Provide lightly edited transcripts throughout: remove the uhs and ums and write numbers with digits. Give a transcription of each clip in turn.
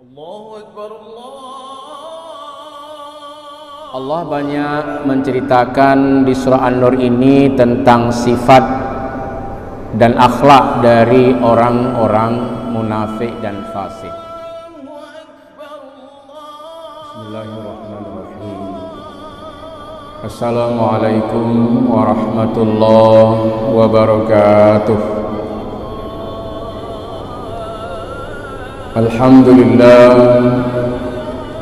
Allahu Akbar, Allah banyak menceritakan di surah An-Nur ini tentang sifat dan akhlak dari orang-orang munafik dan fasik. Bismillahirrahmanirrahim. Assalamualaikum warahmatullahi wabarakatuh.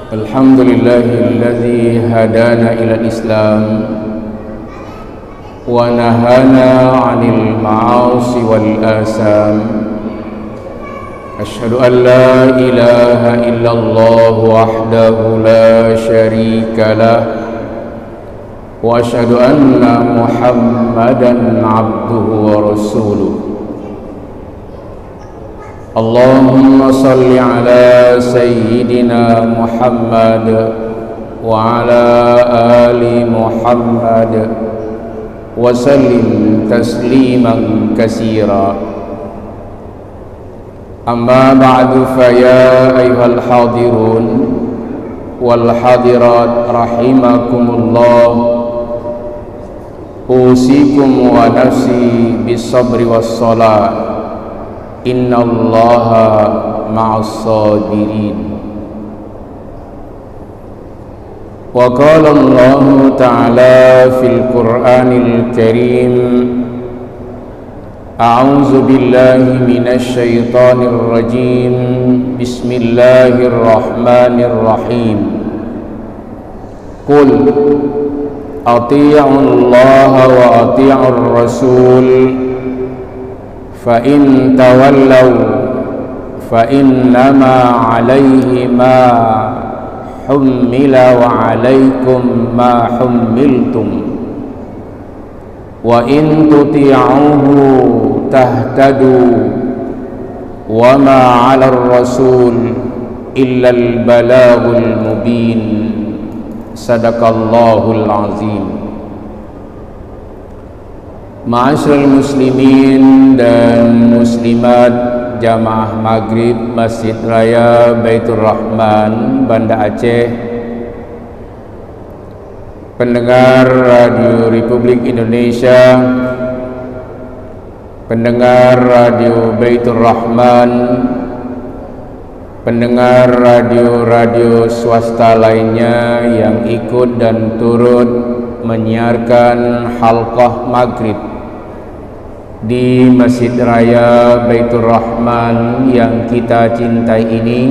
Alhamdulillahilladzi hadana ilal Islam wa nahana 'anil ma'asi wal asam. Asyhadu an la ilaha illallah wahdahu la syarika lah wa asyhadu anna Muhammadan 'abduhu wa rasuluh. Allahumma salli ala sayyidina Muhammad wa ala ali Muhammad wa sallim tasliman katsira. Amma ba'du, fa ya ayyuhal hadirun wal hadirat rahimakumullah, usikum wa nafsi bis sabri was salat. Innallaha ma'as sabirin. Wa qala Allah ta'ala fil Qur'anil Karim, a'udzu billahi minasy syaithanir rajim. Bismillahirrahmanirrahim. Qul atii'ullaha wa atii'ur rasul fa in tawallaw fa innama 'alaihi ma hummila wa 'alaikum ma hummiltum wa in tuti'uhu tahtadu wa ma 'alar rasul illa al balaghul mubin. Sadaqallahul azim. Ma'asyiral muslimin dan muslimat Jamaah Maghrib Masjid Raya Baitur Rahman, Banda Aceh, pendengar Radio Republik Indonesia, pendengar Radio Baitur Rahman, pendengar radio-radio swasta lainnya yang ikut dan turut menyiarkan halqah maghrib di Masjid Raya Baitur Rahman yang kita cintai ini,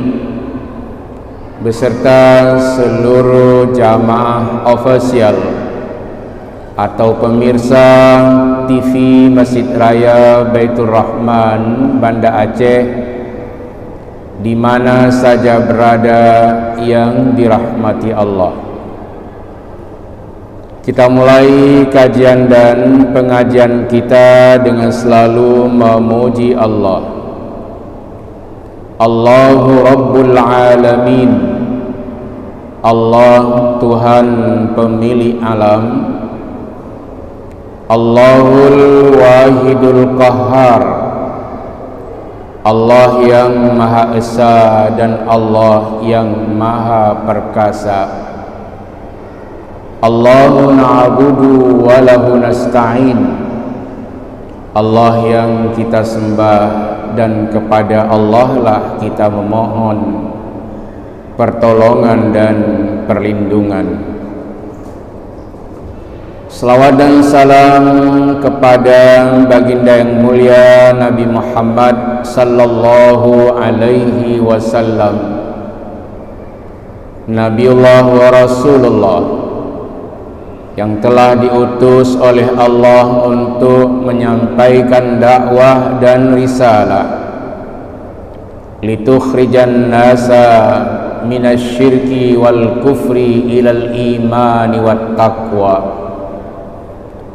beserta seluruh jamaah ofisial atau pemirsa TV Masjid Raya Baitur Rahman Banda Aceh, di mana saja berada yang dirahmati Allah. Kita mulai kajian dan pengajian kita dengan selalu memuji Allah. Allahu Rabbul Alamin. Allah Tuhan pemilik alam. Allahul Wahidul Qahhar. Allah yang Maha Esa dan Allah yang Maha Perkasa. Allahu na'budu wa lahu nasta'in. Allah yang kita sembah dan kepada Allah lah kita memohon pertolongan dan perlindungan. Selawat dan salam kepada baginda yang mulia Nabi Muhammad sallallahu alaihi wasallam, Nabiullah wa Rasulullah, yang telah diutus oleh Allah untuk menyampaikan dakwah dan risalah, litukhrijan nasa minasyirki wal kufri ilal imani wat taqwa.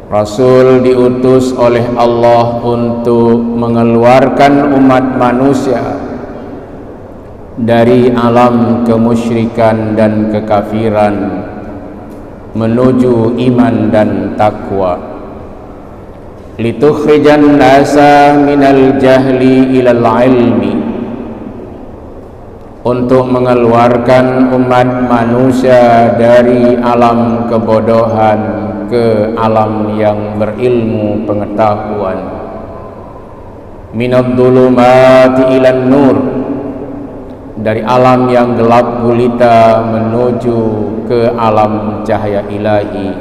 Rasul diutus oleh Allah untuk mengeluarkan umat manusia dari alam kemusyrikan dan kekafiran menuju iman dan takwa. Litukhrijan nasa minal jahli ilal ilmi, untuk mengeluarkan umat manusia dari alam kebodohan ke alam yang berilmu pengetahuan, minadh dhulumati ilan nur, dari alam yang gelap gulita menuju ke alam cahaya ilahi,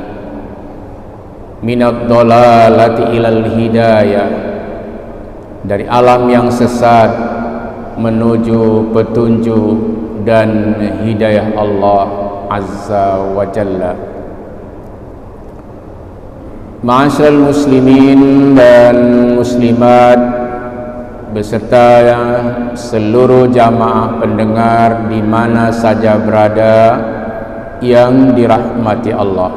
minadh dhalalati ilal hidayah, dari alam yang sesat menuju petunjuk dan hidayah Allah Azza wa Jalla. Ma'asyiral muslimin dan muslimat beserta seluruh jamaah pendengar di mana saja berada yang dirahmati Allah.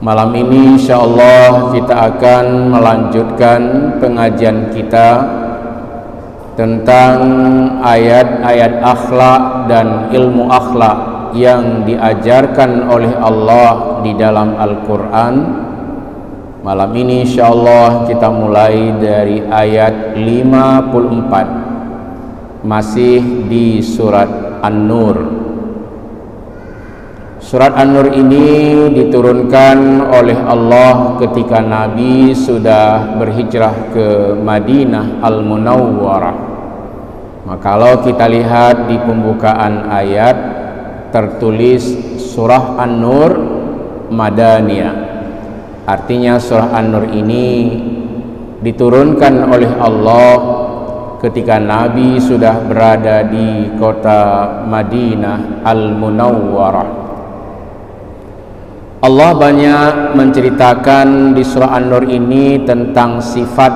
Malam ini insyaallah kita akan melanjutkan pengajian kita tentang ayat-ayat akhlak dan ilmu akhlak yang diajarkan oleh Allah di dalam Al-Quran. Malam ini insyaallah kita mulai dari ayat 54, masih di surat An-Nur. Surat An-Nur ini diturunkan oleh Allah ketika Nabi sudah berhijrah ke Madinah Al-Munawwarah. Maka kalau kita lihat di pembukaan ayat tertulis surah An-Nur Madaniyah. Artinya surah An-Nur ini diturunkan oleh Allah ketika Nabi sudah berada di kota Madinah Al-Munawwarah. Allah banyak menceritakan di surah An-Nur ini tentang sifat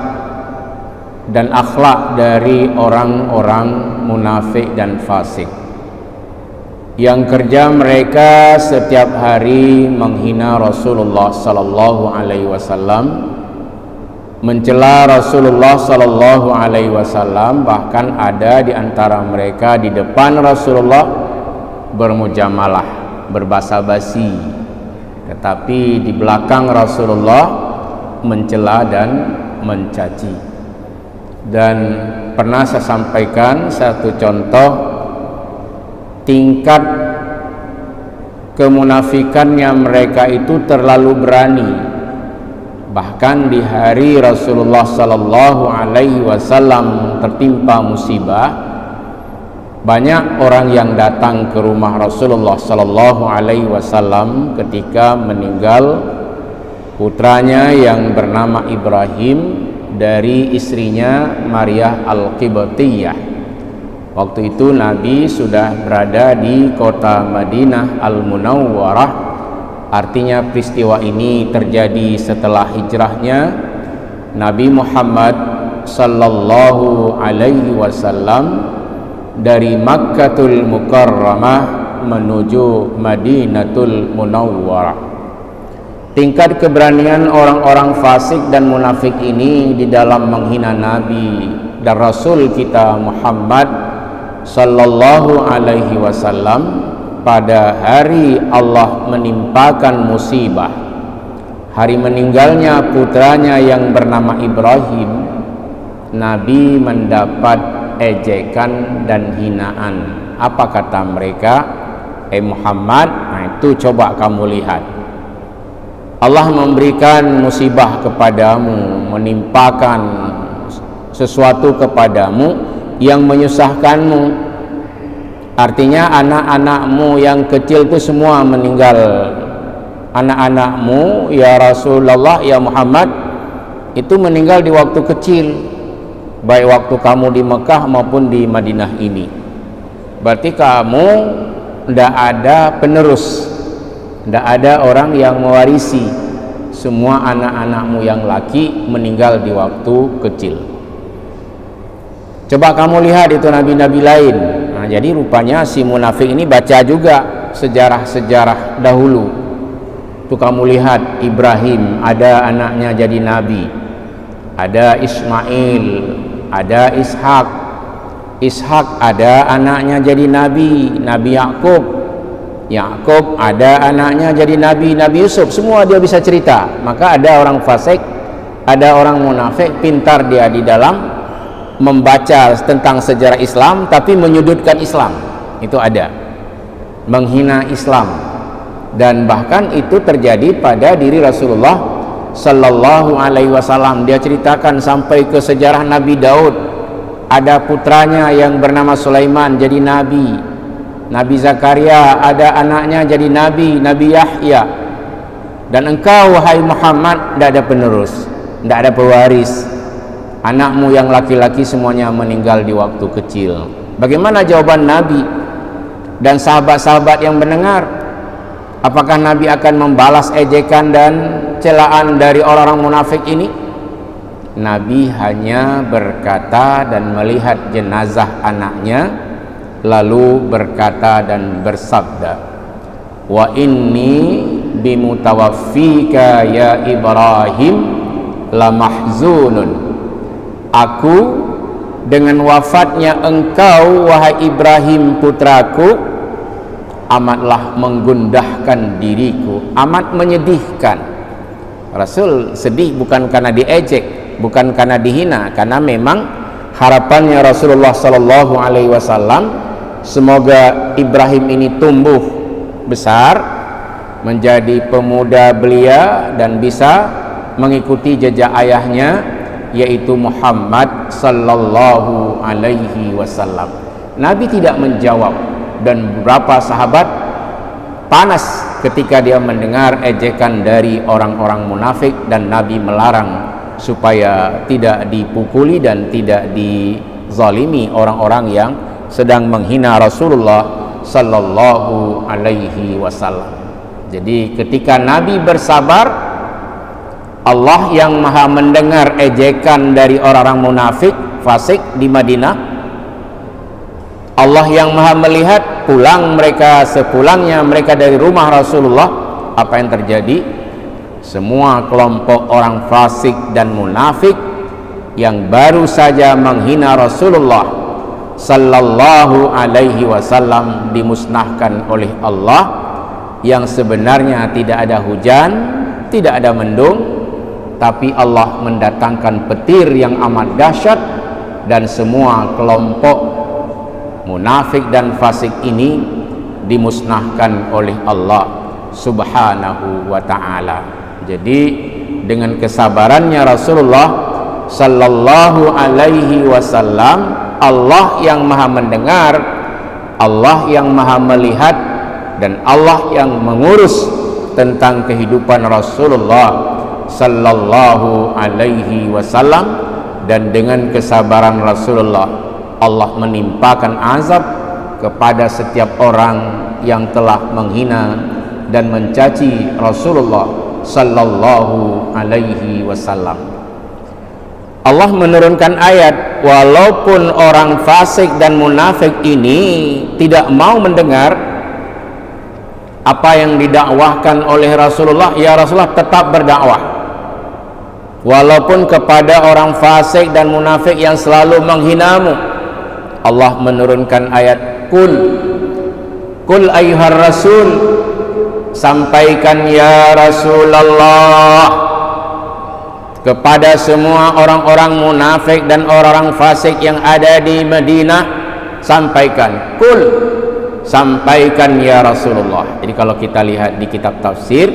dan akhlak dari orang-orang munafik dan fasik yang kerja mereka setiap hari menghina Rasulullah sallallahu alaihi wasallam, mencela Rasulullah sallallahu alaihi wasallam, bahkan ada di antara mereka di depan Rasulullah bermujamalah, berbasa-basi, tetapi di belakang Rasulullah mencela dan mencaci. Dan pernah saya sampaikan satu contoh tingkat kemunafikannya mereka itu terlalu berani. Bahkan di hari Rasulullah sallallahu alaihi wasallam tertimpa musibah, banyak orang yang datang ke rumah Rasulullah sallallahu alaihi wasallam ketika meninggal putranya yang bernama Ibrahim dari istrinya Maryah Al-Qibtiyah. Waktu itu Nabi sudah berada di kota Madinah Al-Munawwarah. Artinya peristiwa ini terjadi setelah hijrahnya Nabi Muhammad sallallahu alaihi wasallam dari Makkatul Mukarramah menuju Madinatul Munawwarah. Tingkat keberanian orang-orang fasik dan munafik ini di dalam menghina Nabi dan Rasul kita Muhammad sallallahu alaihi wasallam pada hari Allah menimpakan musibah, hari meninggalnya putranya yang bernama Ibrahim, Nabi mendapat ejekan dan hinaan. Apa kata mereka? Muhammad, nah itu coba kamu lihat, Allah memberikan musibah kepadamu, menimpakan sesuatu kepadamu yang menyusahkanmu. Artinya anak-anakmu yang kecil itu semua meninggal. Anak-anakmu ya Rasulullah, ya Muhammad, itu meninggal di waktu kecil, baik waktu kamu di Mekah maupun di Madinah ini. Berarti kamu tidak ada penerus, tidak ada orang yang mewarisi. Semua anak-anakmu yang laki meninggal di waktu kecil. Coba kamu lihat itu nabi-nabi lain. Nah, jadi rupanya si munafik ini baca juga sejarah-sejarah dahulu. Tuh kamu lihat Ibrahim ada anaknya jadi nabi, ada Ismail, ada Ishak. Ishak ada anaknya jadi nabi, Nabi Yakub. Yakub ada anaknya jadi nabi, Nabi Yusuf. Semua dia bisa cerita. Maka ada orang fasik, ada orang munafik, pintar dia di dalam membaca tentang sejarah Islam tapi menyudutkan Islam. Itu ada, menghina Islam, dan bahkan itu terjadi pada diri Rasulullah sallallahu alaihi wasallam. Dia ceritakan sampai ke sejarah Nabi Daud, ada putranya yang bernama Sulaiman jadi nabi. Nabi Zakaria ada anaknya jadi nabi, Nabi Yahya. Dan engkau wahai Muhammad tidak ada penerus, tidak ada pewaris. Anakmu yang laki-laki semuanya meninggal di waktu kecil. Bagaimana jawaban Nabi dan sahabat-sahabat yang mendengar? Apakah Nabi akan membalas ejekan dan celaan dari orang-orang munafik ini? Nabi hanya berkata dan melihat jenazah anaknya, lalu berkata dan bersabda, wa inni bimutawaffika ya Ibrahim lamahzunun. Aku dengan wafatnya engkau wahai Ibrahim putraku amatlah menggundahkan diriku, amat menyedihkan. Rasul sedih bukan karena diejek, bukan karena dihina, karena memang harapannya Rasulullah sallallahu alaihi wasallam semoga Ibrahim ini tumbuh besar menjadi pemuda belia dan bisa mengikuti jejak ayahnya, yaitu Muhammad sallallahu alaihi wasallam. Nabi tidak menjawab, dan beberapa sahabat panas ketika dia mendengar ejekan dari orang-orang munafik, dan Nabi melarang supaya tidak dipukuli dan tidak dizalimi orang-orang yang sedang menghina Rasulullah sallallahu alaihi wasallam. Jadi ketika Nabi bersabar, Allah yang maha mendengar ejekan dari orang-orang munafik fasik di Madinah, Allah yang maha melihat pulang mereka, sepulangnya mereka dari rumah Rasulullah, apa yang terjadi? Semua kelompok orang fasik dan munafik yang baru saja menghina Rasulullah sallallahu alaihi wasallam dimusnahkan oleh Allah, yang sebenarnya tidak ada hujan, tidak ada mendung, tapi Allah mendatangkan petir yang amat dahsyat, dan semua kelompok munafik dan fasik ini dimusnahkan oleh Allah subhanahu wa ta'ala. Jadi dengan kesabarannya Rasulullah sallallahu alaihi wasallam, Allah yang maha mendengar, Allah yang maha melihat, dan Allah yang mengurus tentang kehidupan Rasulullah sallallahu alaihi wasallam. Dan dengan kesabaran Rasulullah, Allah menimpakan azab kepada setiap orang yang telah menghina dan mencaci Rasulullah sallallahu alaihi wasallam. Allah menurunkan ayat, walaupun orang fasik dan munafik ini tidak mau mendengar apa yang didakwahkan oleh Rasulullah, ya Rasulullah tetap berdakwah. Walaupun kepada orang fasik dan munafik yang selalu menghinamu, Allah menurunkan ayat, Kul ayyuhar rasul, sampaikan ya Rasulullah kepada semua orang-orang munafik dan orang-orang fasik yang ada di Madinah, sampaikan. Sampaikan ya Rasulullah. Jadi kalau kita lihat di kitab tafsir,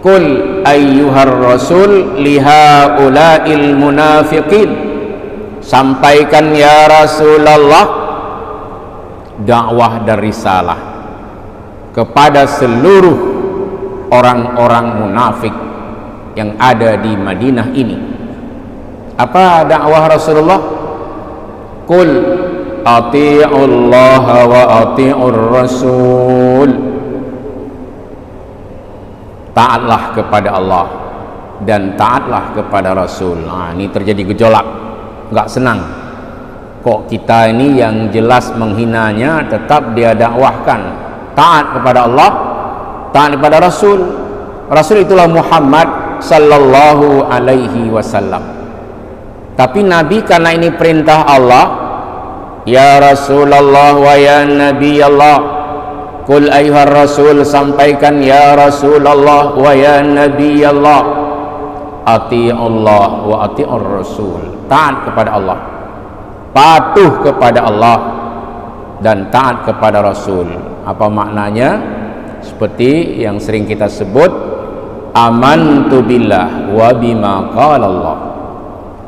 Kul ayyuhar rasul lihaula'il munafiqin, sampaikan ya Rasulullah dakwah dan risalah kepada seluruh orang-orang munafik yang ada di Madinah ini. Apa dakwah Rasulullah? Kul ati'ullaha wa ati'ur rasul, taatlah kepada Allah dan taatlah kepada Rasul. Ini terjadi gejolak, nggak senang. Kok kita ini yang jelas menghinanya tetap dia dakwahkan taat kepada Allah, taat kepada Rasul. Rasul itulah Muhammad sallallahu alaihi wasallam. Tapi Nabi karena ini perintah Allah, ya Rasulullah wa ya Nabi Allah, Kul ayyuhar rasul, sampaikan ya Rasulullah wa ya Nabi Allah, ati'ullah wa ati'ur rasul, taat kepada Allah patuh kepada Allah dan taat kepada Rasul. Apa maknanya? Seperti yang sering kita sebut, amantu billah wa bima qala Allah,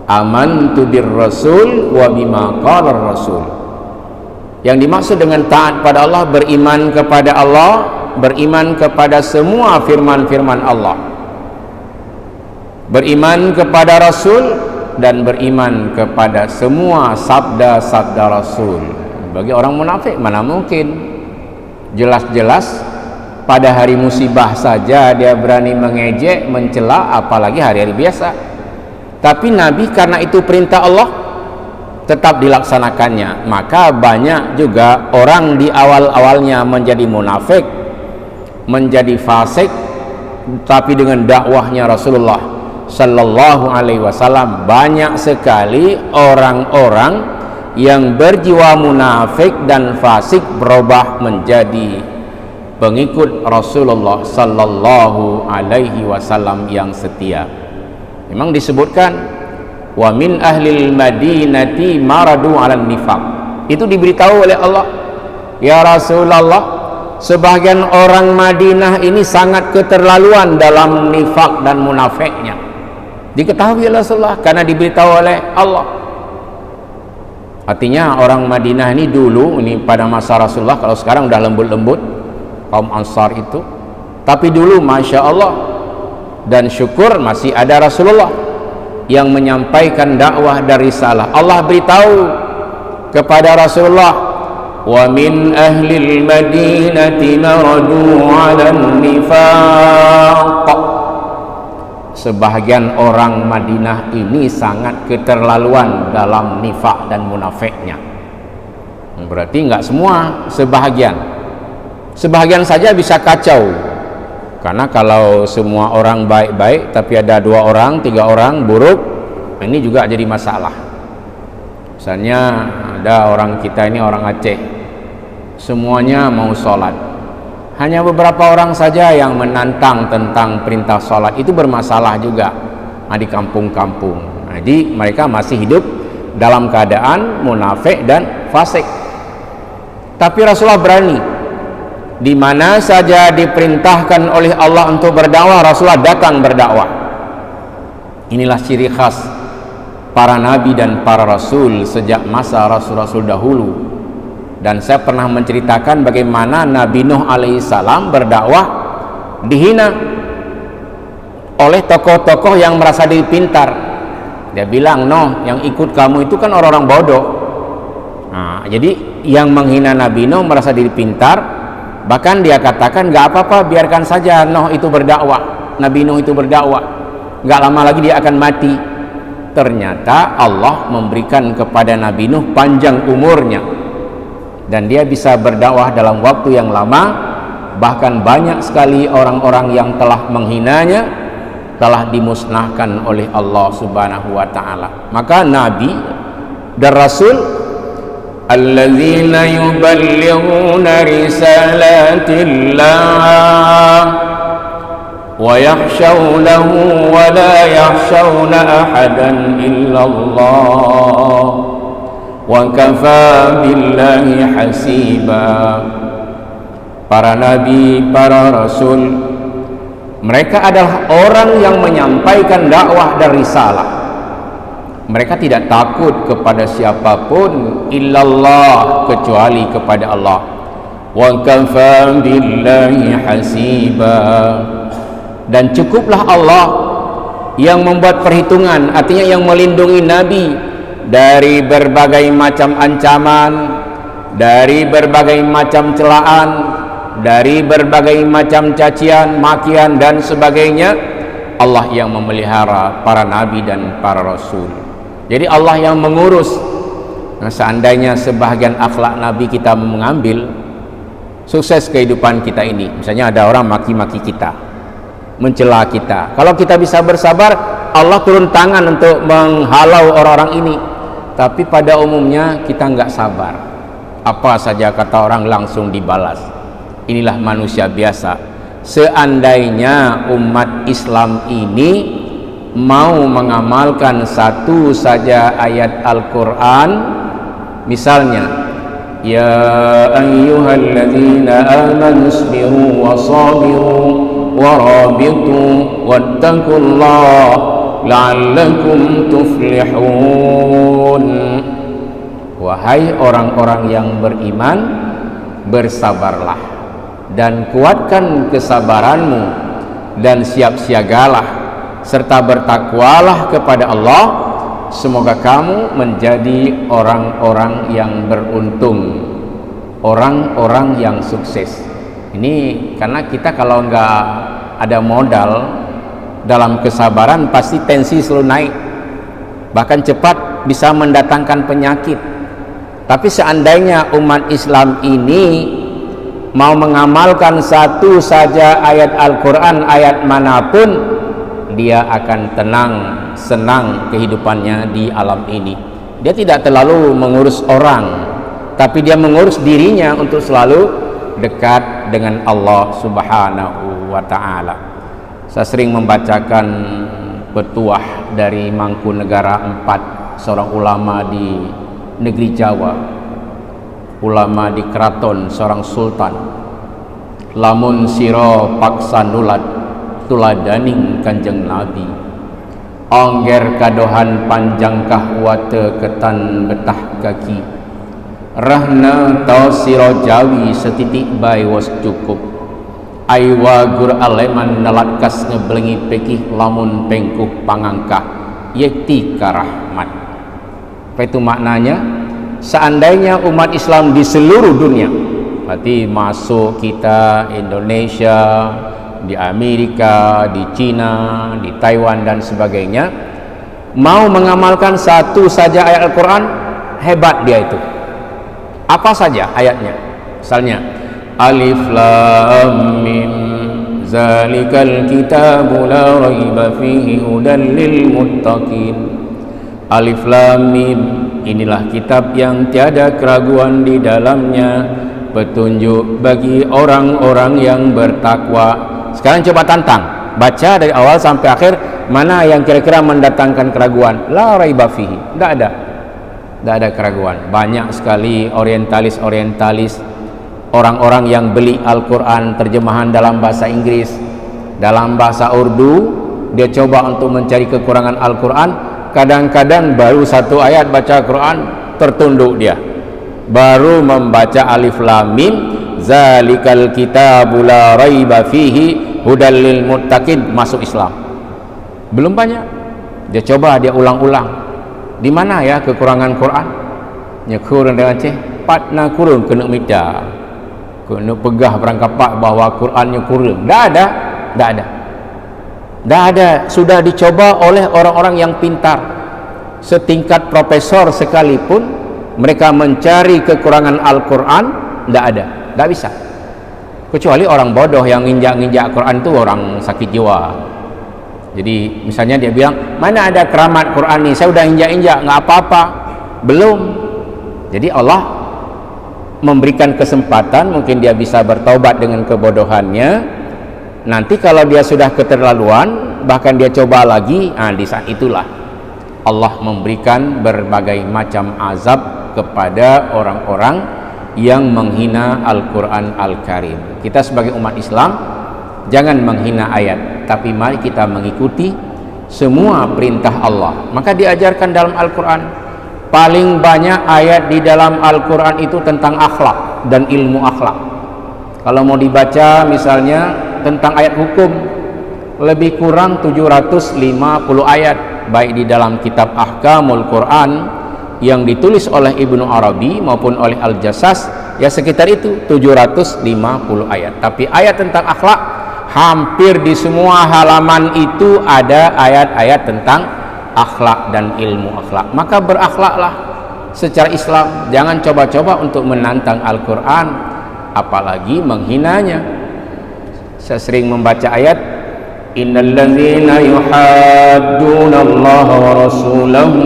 amantu bir rasul wa bima qala rasul. Yang dimaksud dengan taat pada Allah, beriman kepada Allah, beriman kepada semua firman-firman Allah, beriman kepada Rasul, dan beriman kepada semua sabda-sabda Rasul. Bagi orang munafik mana mungkin, jelas-jelas pada hari musibah saja dia berani mengejek, mencela, apalagi hari-hari biasa. Tapi Nabi karena itu perintah Allah tetap dilaksanakannya. Maka banyak juga orang di awal-awalnya menjadi munafik, menjadi fasik, tapi dengan dakwahnya Rasulullah Sallallahu Alaihi Wasallam banyak sekali orang-orang yang berjiwa munafik dan fasik berubah menjadi pengikut Rasulullah Sallallahu Alaihi Wasallam yang setia. Memang disebutkan wa min ahlil madinati maradu 'alan nifaq. Itu diberitahu oleh Allah, ya Rasulullah, sebagian orang Madinah ini sangat keterlaluan dalam nifak dan munafiknya. Diketahui oleh Rasulullah karena diberitahu oleh Allah. Artinya orang Madinah ini dulu, ini pada masa Rasulullah, kalau sekarang udah lembut-lembut kaum Ansar itu, tapi dulu Masya Allah dan syukur masih ada Rasulullah yang menyampaikan dakwah dari risalah. Allah beritahu kepada Rasulullah, wa min ahlil madinati maradu 'alan nifaq. Sebahagian orang Madinah ini sangat keterlaluan dalam nifak dan munafiknya. Berarti enggak semua, sebahagian. Sebahagian saja bisa kacau. Karena kalau semua orang baik-baik tapi ada 2 orang, 3 orang buruk, ini juga jadi masalah. Misalnya ada orang kita ini orang Aceh, semuanya mau sholat, hanya beberapa orang saja yang menantang tentang perintah sholat, itu bermasalah juga di kampung-kampung. Jadi mereka masih hidup dalam keadaan munafik dan fasik. Tapi Rasulullah berani, di mana saja diperintahkan oleh Allah untuk berdakwah, Rasulullah datang berdakwah. Inilah ciri khas para nabi dan para rasul sejak masa rasul-rasul dahulu. Dan saya pernah menceritakan bagaimana Nabi Nuh alaihissalam berdakwah dihina oleh tokoh-tokoh yang merasa diri pintar. Dia bilang, Nuh, yang ikut kamu itu kan orang-orang bodoh. Nah, jadi yang menghina Nabi Nuh merasa diri pintar, bahkan dia katakan, gak apa-apa, biarkan saja Nuh itu berdakwah, Nabi Nuh itu berdakwah, gak lama lagi dia akan mati. Ternyata Allah memberikan kepada Nabi Nuh panjang umurnya, dan dia bisa berdakwah dalam waktu yang lama. Bahkan banyak sekali orang-orang yang telah menghinanya telah dimusnahkan oleh Allah Subhanahu wa ta'ala. Maka Nabi dan Rasul, alladzina yuballighuna risalatillah wa yakhshawnahu wa la yakhshawna ahadan illallah wa kafa billahi hasiba. Para nabi, para rasul, mereka adalah orang yang menyampaikan dakwah dan risalah. Mereka tidak takut kepada siapapun illallah, kecuali kepada Allah. Wa kafa billahi hasiba. Dan cukuplah Allah yang membuat perhitungan, artinya yang melindungi nabi dari berbagai macam ancaman, dari berbagai macam celaan, dari berbagai macam cacian, makian dan sebagainya. Allah yang memelihara para nabi dan para rasul. Jadi Allah yang mengurus. Nah, seandainya sebahagian akhlak nabi kita mengambil, sukses kehidupan kita ini. Misalnya ada orang maki-maki kita, mencela kita, kalau kita bisa bersabar, Allah turun tangan untuk menghalau orang-orang ini. Tapi pada umumnya kita nggak sabar, apa saja kata orang langsung dibalas. Inilah manusia biasa. Seandainya umat Islam ini mau mengamalkan satu saja ayat Al-Quran Misalnya, ya ayyuhalladzina amanu isbiru wa sabiru wa rabitu wattaqullaha la'allakum tuflihun. Wahai orang-orang yang beriman, bersabarlah dan kuatkan kesabaranmu dan siap-siagalah serta bertakwalah kepada Allah. Semoga kamu menjadi orang-orang yang beruntung, orang-orang yang sukses. Ini karena kita kalau nggak ada modal dalam kesabaran pasti tensi selalu naik, bahkan cepat bisa mendatangkan penyakit. Tapi seandainya umat Islam ini mau mengamalkan satu saja ayat Al-Quran, ayat manapun, dia akan tenang, senang kehidupannya di alam ini. Dia tidak terlalu mengurus orang, tapi dia mengurus dirinya untuk selalu dekat dengan Allah Subhanahu wa ta'ala. Saya sering membacakan petuah dari Mangkunegara IV, seorang ulama di negeri Jawa, ulama di keraton, seorang sultan. Lamun siro paksa nulat tuladaning Kanjeng Nabi, ongger kadohan panjang kahwate ketan betah kaki, rahna tau siro jawi setitik bay was cukup, aywa gur aleman nalat kas ngeblengi pekih lamun pengkuh pangangkah yekti karahmat. Apa itu maknanya? Seandainya umat Islam di seluruh dunia, berarti masuk kita Indonesia, di Amerika, di Cina, di Taiwan dan sebagainya, mau mengamalkan satu saja ayat Al-Quran, hebat dia itu. Apa saja ayatnya? Misalnya, Alif Lam Mim Zalikal kitabu la raiba fihi hudan lil muttaqin. Alif Lam Mim, inilah kitab yang tiada keraguan di dalamnya, petunjuk bagi orang-orang yang bertakwa. Sekarang coba tantang, baca dari awal sampai akhir, mana yang kira-kira mendatangkan keraguan? La raiba fihi, tidak ada keraguan. Banyak sekali orientalis orang-orang yang beli Al-Quran terjemahan dalam bahasa Inggris, dalam bahasa Urdu, dia coba untuk mencari kekurangan Al-Quran. Kadang-kadang baru satu ayat baca Al-Quran tertunduk dia, baru membaca Alif Lam Mim Zalikal kitabu la raiba fihi hudal lil muttaqin, masuk Islam. Belum banyak, dia coba, dia ulang-ulang. Di mana ya kekurangan Quran? Nya kurang dengan ceh patna kurang kena mida, kena pegah perangkapak bahwa Qurannya kurang. Tidak ada. Sudah dicoba oleh orang-orang yang pintar, setingkat profesor sekalipun, mereka mencari kekurangan Al-Quran, tidak bisa. Kecuali orang bodoh yang nginjak-nginjak Quran itu orang sakit jiwa. Jadi misalnya dia bilang, mana ada keramat Quran nih, saya udah injak-injak, nggak apa-apa. Belum. Jadi Allah memberikan kesempatan, mungkin dia bisa bertaubat dengan kebodohannya. Nanti kalau dia sudah keterlaluan, bahkan dia coba lagi, di saat itulah Allah memberikan berbagai macam azab kepada orang-orang yang menghina Al-Quran Al-Karim. Kita sebagai umat Islam jangan menghina ayat, tapi mari kita mengikuti semua perintah Allah. Maka diajarkan dalam Al-Quran, paling banyak ayat di dalam Al-Quran itu tentang akhlak dan ilmu akhlak. Kalau mau dibaca misalnya tentang ayat hukum, lebih kurang 750 ayat, baik di dalam kitab Ahkamul Quran yang ditulis oleh Ibnu Arabi maupun oleh Al-Jassas, ya sekitar itu 750 ayat. Tapi ayat tentang akhlak, hampir di semua halaman itu ada ayat-ayat tentang akhlak dan ilmu akhlak. Maka berakhlaklah secara Islam, jangan coba-coba untuk menantang Al-Quran, apalagi menghinanya. Saya sering membaca ayat, innalladzina yuhadduna Allah wa rasulahu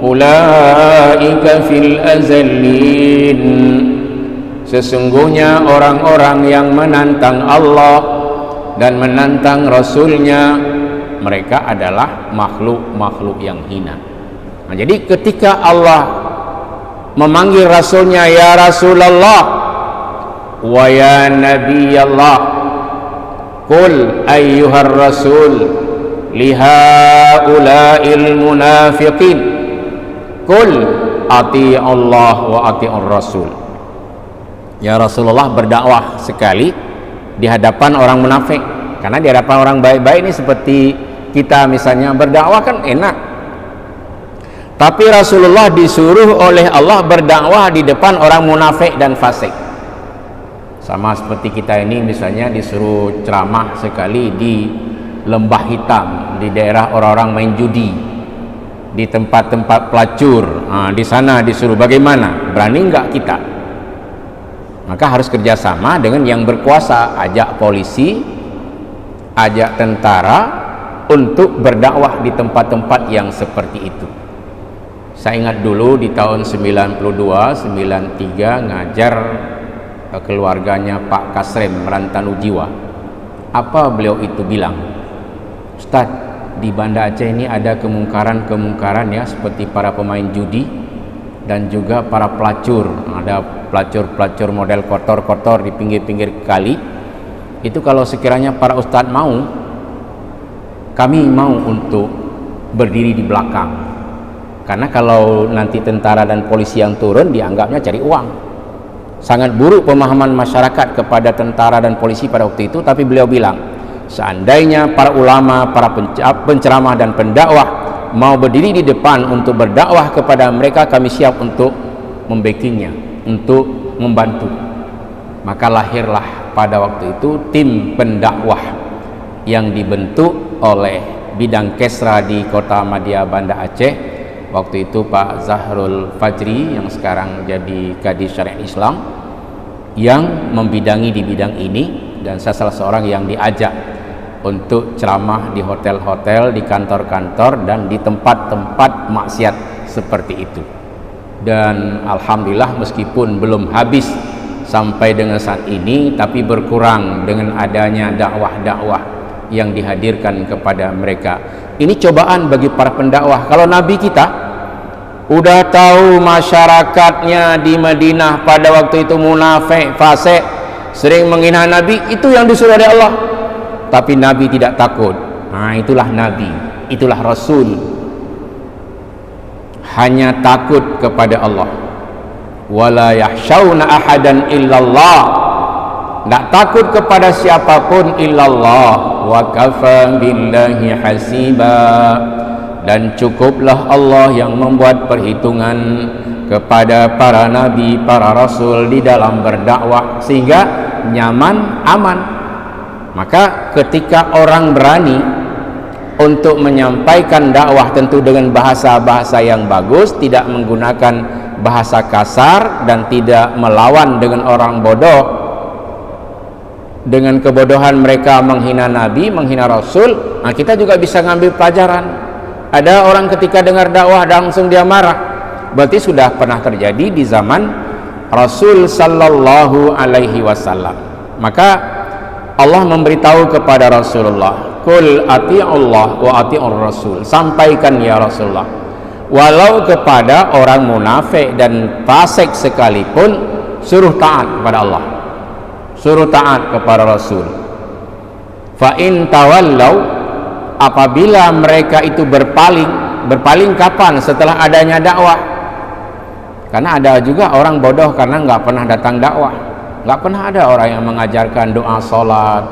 ulaika fil azallin. Sesungguhnya orang-orang yang menantang Allah dan menantang Rasulnya, mereka adalah makhluk-makhluk yang hina. Nah, jadi ketika Allah memanggil rasulnya ya Rasulullah wa ya Nabi Allah, qul ayyuhar rasul lihaula'il munafiqin qul ati Allah wa ati'ur rasul. Ya Rasulullah, berdakwah sekali di hadapan orang munafik, karena di hadapan orang baik-baik ini seperti kita misalnya berdakwah kan enak, tapi Rasulullah disuruh oleh Allah berdakwah di depan orang munafik dan fasik. Sama seperti kita ini misalnya disuruh ceramah sekali di lembah hitam, di daerah orang-orang main judi, di tempat-tempat pelacur, di sana disuruh, bagaimana? Berani enggak kita? Maka harus kerjasama dengan yang berkuasa, ajak polisi, ajak tentara untuk berdakwah di tempat-tempat yang seperti itu. Saya ingat dulu di tahun 92, 93 ngajar keluarganya Pak Kasrem Merantanu Jiwa. Apa beliau itu bilang? Ustaz, di Banda Aceh ini ada kemungkaran-kemungkaran ya, seperti para pemain judi dan juga para pelacur. Ada pelacur-pelacur model kotor-kotor di pinggir-pinggir kali. Itu kalau sekiranya para ustadz mau, kami mau untuk berdiri di belakang. Karena kalau nanti tentara dan polisi yang turun, dianggapnya cari uang. Sangat buruk pemahaman masyarakat kepada tentara dan polisi pada waktu itu. Tapi beliau bilang, seandainya para ulama, para penceramah dan pendakwah mau berdiri di depan untuk berdakwah kepada mereka, kami siap untuk membacking-nya, untuk membantu. Maka lahirlah pada waktu itu tim pendakwah yang dibentuk oleh bidang Kesra di Kota Madia Banda Aceh. Waktu itu Pak Zahrul Fajri yang sekarang jadi Kadis Syariat Islam yang membidangi di bidang ini, dan saya salah seorang yang diajak untuk ceramah di hotel-hotel, di kantor-kantor, dan di tempat-tempat maksiat seperti itu. Dan alhamdulillah meskipun belum habis sampai dengan saat ini, tapi berkurang dengan adanya dakwah-dakwah yang dihadirkan kepada mereka. Ini cobaan bagi para pendakwah. Kalau Nabi kita udah tahu masyarakatnya di Madinah pada waktu itu munafik, fasik, sering menghina Nabi, itu yang disuruh oleh Allah. Tapi Nabi tidak takut. Nah, itulah Nabi, itulah Rasul. Hanya takut kepada Allah. Wala yahsyauna ahadan illallah. Tidak takut kepada siapapun illallah. Wa kafa billahi hasiba. Dan cukuplah Allah yang membuat perhitungan kepada para nabi, para rasul di dalam berdakwah, sehingga nyaman, aman. Maka ketika orang berani untuk menyampaikan dakwah, tentu dengan bahasa-bahasa yang bagus, tidak menggunakan bahasa kasar dan tidak melawan dengan orang bodoh, dengan kebodohan mereka menghina Nabi, menghina Rasul. Nah, kita juga bisa ngambil pelajaran. Ada orang ketika dengar dakwah langsung dia marah, berarti sudah pernah terjadi di zaman Rasul sallallahu alaihi wasallam. Maka Allah memberitahu kepada Rasulullah, qul ati'ullah wa ati'ur rasul. Sampaikan ya Rasulullah, walau kepada orang munafik dan fasik sekalipun, suruh taat kepada Allah, suruh taat kepada Rasul. Fa in tawallau, apabila mereka itu berpaling kapan? Setelah adanya dakwah. Karena ada juga orang bodoh karena nggak pernah datang dakwah, nggak pernah ada orang yang mengajarkan doa sholat,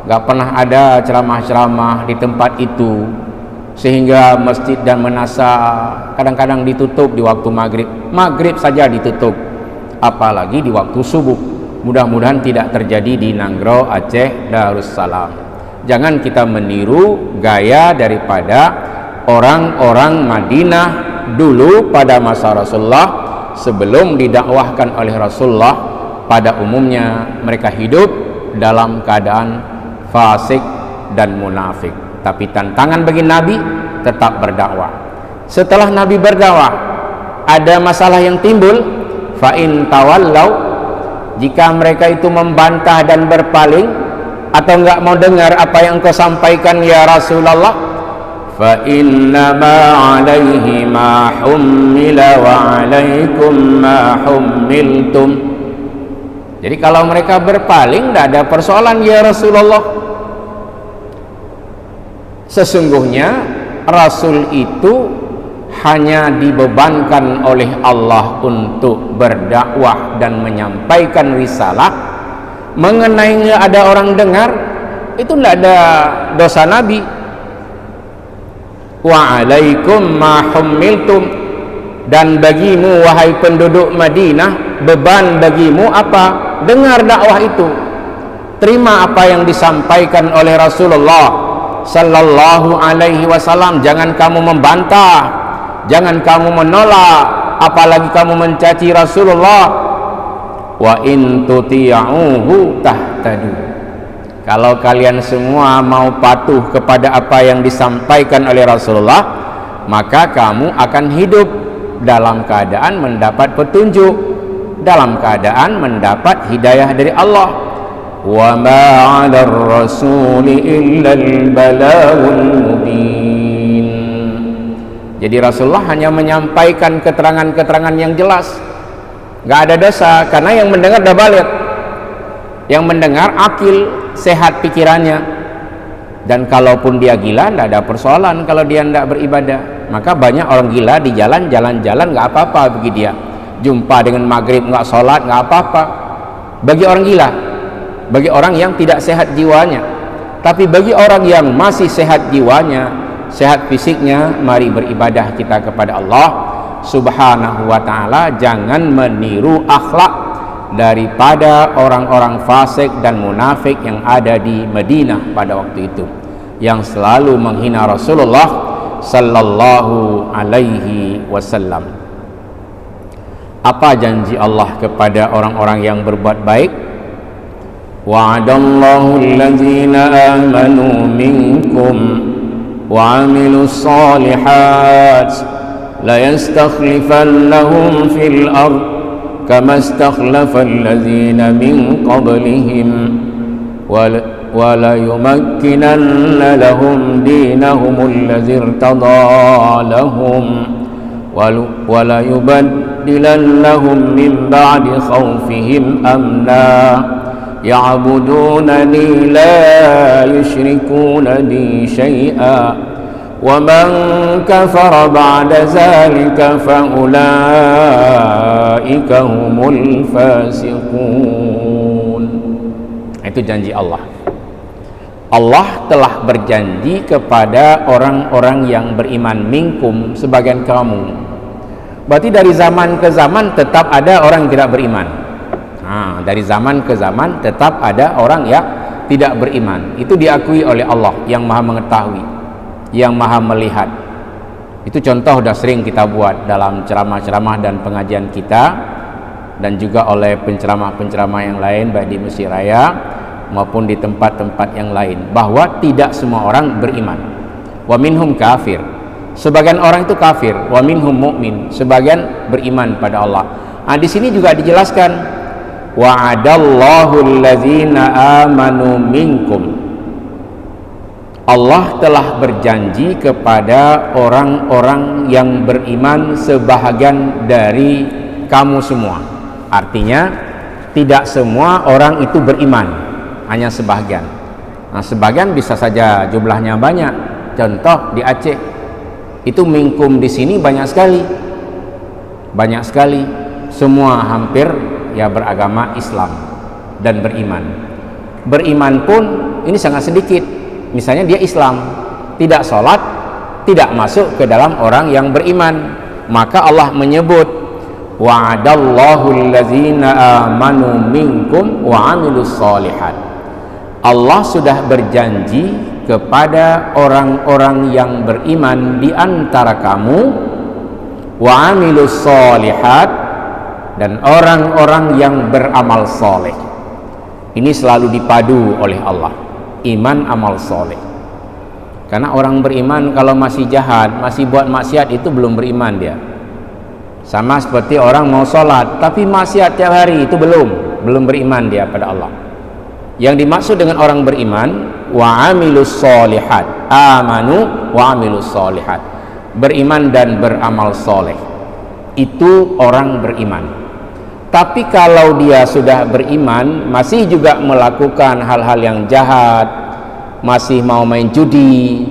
nggak pernah ada ceramah-ceramah di tempat itu, sehingga masjid dan menasa kadang-kadang ditutup di waktu maghrib saja ditutup, apalagi di waktu subuh. Mudah-mudahan tidak terjadi di Nanggro, Aceh, Darussalam. Jangan kita meniru gaya daripada orang-orang Madinah dulu pada masa Rasulullah sebelum didakwahkan oleh Rasulullah. Pada umumnya mereka hidup dalam keadaan fasik dan munafik. Tapi tantangan bagi Nabi tetap berdakwah. Setelah Nabi berdakwah, ada masalah yang timbul. Fa in tawallau, jika mereka itu membantah dan berpaling atau enggak mau dengar apa yang kau sampaikan ya Rasulullah, fa innama 'alaihi ma hummila wa 'alaikum ma hummiltum. Jadi kalau mereka berpaling tidak ada persoalan ya Rasulullah. Sesungguhnya Rasul itu hanya dibebankan oleh Allah untuk berdakwah dan menyampaikan risalah. Mengenai ada orang dengar, itu tidak ada dosa Nabi. Wa alaikum ma hummiltum, dan bagimu wahai penduduk Madinah, beban bagimu apa? Dengar dakwah itu, terima apa yang disampaikan oleh Rasulullah sallallahu alaihi wasallam. Jangan kamu membantah, jangan kamu menolak, apalagi kamu mencaci Rasulullah. Wa in tuti'uhu tahtadu. Kalau kalian semua mau patuh kepada apa yang disampaikan oleh Rasulullah, maka kamu akan hidup dalam keadaan mendapat petunjuk, dalam keadaan mendapat hidayah dari Allah. Wa ma 'alar rasuli illal balaghul mubin. Jadi Rasulullah hanya menyampaikan keterangan-keterangan yang jelas, nggak ada dosa, karena yang mendengar dah balik, yang mendengar akil, sehat pikirannya. Dan kalaupun dia gila, tidak ada persoalan kalau dia tidak beribadah. Maka banyak orang gila di jalan-jalan nggak apa-apa bagi dia. Jumpa dengan maghrib nggak sholat, nggak apa-apa bagi orang gila, bagi orang yang tidak sehat jiwanya. Tapi bagi orang yang masih sehat jiwanya, sehat fisiknya, mari beribadah kita kepada Allah subhanahu wa ta'ala. Jangan meniru akhlak daripada orang-orang fasik dan munafik yang ada di Madinah pada waktu itu, yang selalu menghina Rasulullah sallallahu alaihi wasallam. Apa janji Allah kepada orang-orang yang berbuat baik? Wa'adallahu allazina amanu minkum wa 'amilus solihat la yastakhlifannahum fil ardh kama istakhlafa allazina min qablihim wa la yumakkinanna lahum dinahum allazi irtada lahum wa la yubaddilannahum min ba'di khawfihim amna ya'budunani la yushrikuna bi syai'a وَمَنْ كَفَرَ بَعْدَ ذَلِكَ فَأُولَئِكَ هُمُ الْفَاسِقُونَ. Itu janji Allah. Allah telah berjanji kepada orang-orang yang beriman, minkum, sebagian kamu. Berarti dari zaman ke zaman tetap ada orang yang tidak beriman. Dari zaman ke zaman tetap ada orang yang tidak beriman. Itu diakui oleh Allah yang Maha Mengetahui, yang Maha Melihat. Itu contoh sudah sering kita buat dalam ceramah-ceramah dan pengajian kita, dan juga oleh penceramah-penceramah yang lain baik di Mesir Raya maupun di tempat-tempat yang lain, bahwa tidak semua orang beriman. Wa minhum kafir, sebagian orang itu kafir. Wa minhum mu'min, sebagian beriman pada Allah. Di sini juga dijelaskan wa'adallahu allazina amanu minkum. Allah telah berjanji kepada orang-orang yang beriman sebahagian dari kamu semua. Artinya tidak semua orang itu beriman, hanya sebahagian. Sebagian bisa saja jumlahnya banyak. Contoh di Aceh, itu minkum di sini banyak sekali. Semua hampir ya beragama Islam dan beriman. Beriman pun ini sangat sedikit. Misalnya dia Islam, tidak sholat, tidak masuk ke dalam orang yang beriman. Maka Allah menyebut wa'adallahu allazina amanu minkum wa 'amilus solihat. Allah sudah berjanji kepada orang-orang yang beriman di antara kamu, wa 'amilus solihat, dan orang-orang yang beramal soleh. Ini selalu dipadu oleh Allah, iman amal soleh. Karena orang beriman kalau masih jahat, masih buat maksiat, itu belum beriman dia. Sama seperti orang mau sholat tapi maksiat tiap hari, itu belum beriman dia pada Allah. Yang dimaksud dengan orang beriman wa amilus solihat, amanu wa amilus solihat, beriman dan beramal soleh, itu orang beriman. Tapi kalau dia sudah beriman masih juga melakukan hal-hal yang jahat, masih mau main judi,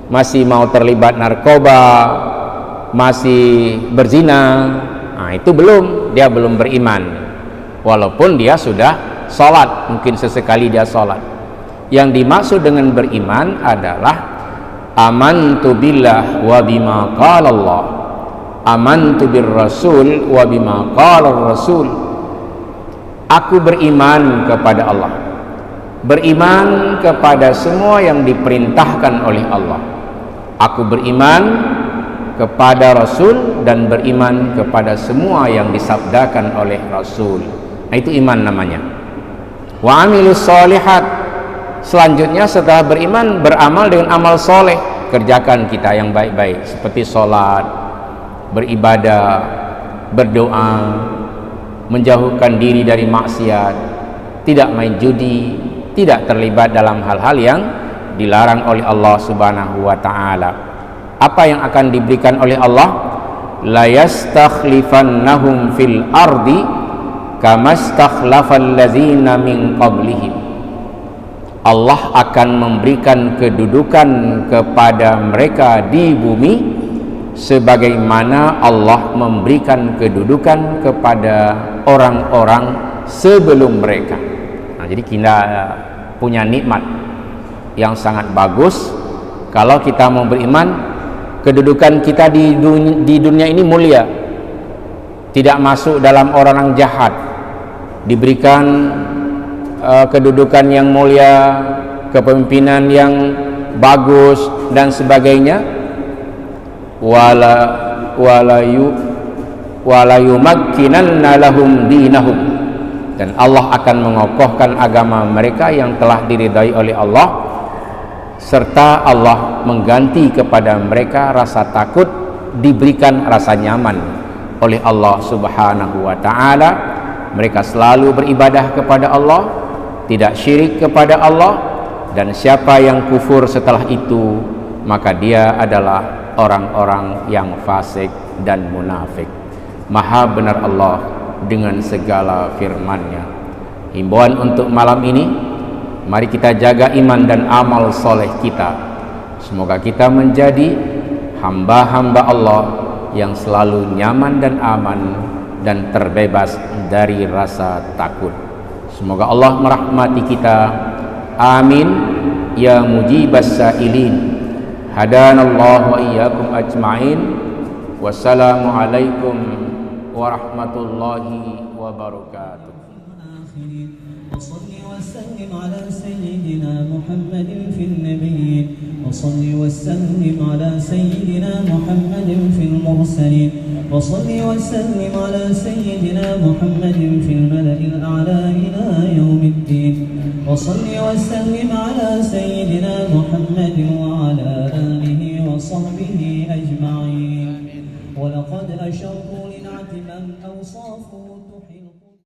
masih mau terlibat narkoba, masih berzina, nah itu dia belum beriman, walaupun dia sudah sholat, mungkin sesekali dia sholat. Yang dimaksud dengan beriman adalah amantu billah wa bima qala Allah, amantu bir rasul wa bima qala rasul. Aku beriman kepada Allah, beriman kepada semua yang diperintahkan oleh Allah. Aku beriman kepada Rasul dan beriman kepada semua yang disabdakan oleh Rasul. Nah, itu iman namanya. Wa amilus solihat, selanjutnya setelah beriman beramal dengan amal soleh, kerjakan kita yang baik-baik seperti sholat, beribadah, berdoa, menjauhkan diri dari maksiat, tidak main judi, tidak terlibat dalam hal-hal yang dilarang oleh Allah Subhanahu wa ta'ala. Apa yang akan diberikan oleh Allah? La yastakhlifannahum fil ardi kama stakhlafal ladzina min qablihim. Allah akan memberikan kedudukan kepada mereka di bumi sebagaimana Allah memberikan kedudukan kepada orang-orang sebelum mereka. Nah, jadi kita punya nikmat yang sangat bagus kalau kita mau beriman. Kedudukan kita di dunia ini mulia, tidak masuk dalam orang jahat, diberikan kedudukan yang mulia, kepemimpinan yang bagus dan sebagainya. Wala yumakkinanna lahum dinahum, dan Allah akan mengokohkan agama mereka yang telah diridai oleh Allah, serta Allah mengganti kepada mereka rasa takut, diberikan rasa nyaman oleh Allah Subhanahu wa ta'ala. Mereka selalu beribadah kepada Allah, tidak syirik kepada Allah, dan siapa yang kufur setelah itu maka dia adalah orang-orang yang fasik dan munafik. Maha benar Allah dengan segala firman-Nya. Himbauan untuk malam ini, mari kita jaga iman dan amal soleh kita. Semoga kita menjadi hamba-hamba Allah yang selalu nyaman dan aman dan terbebas dari rasa takut. Semoga Allah merahmati kita. Amin ya mujibas sa'ilin. Hadanallahu wa iyyakum ajma'in. Wassalamualaikum warahmatullahi wabarakatuh. وصل وسلم على سيدنا محمد في النبيين وصل وسلم على سيدنا محمد في المرسلين وصل وسلم على سيدنا محمد في الملأ الأعلى إلى يوم الدين وصل وسلم على سيدنا محمد وعلى آله وصحبه أجمعين ولقد أشروا لنعت من أوصافه تحيي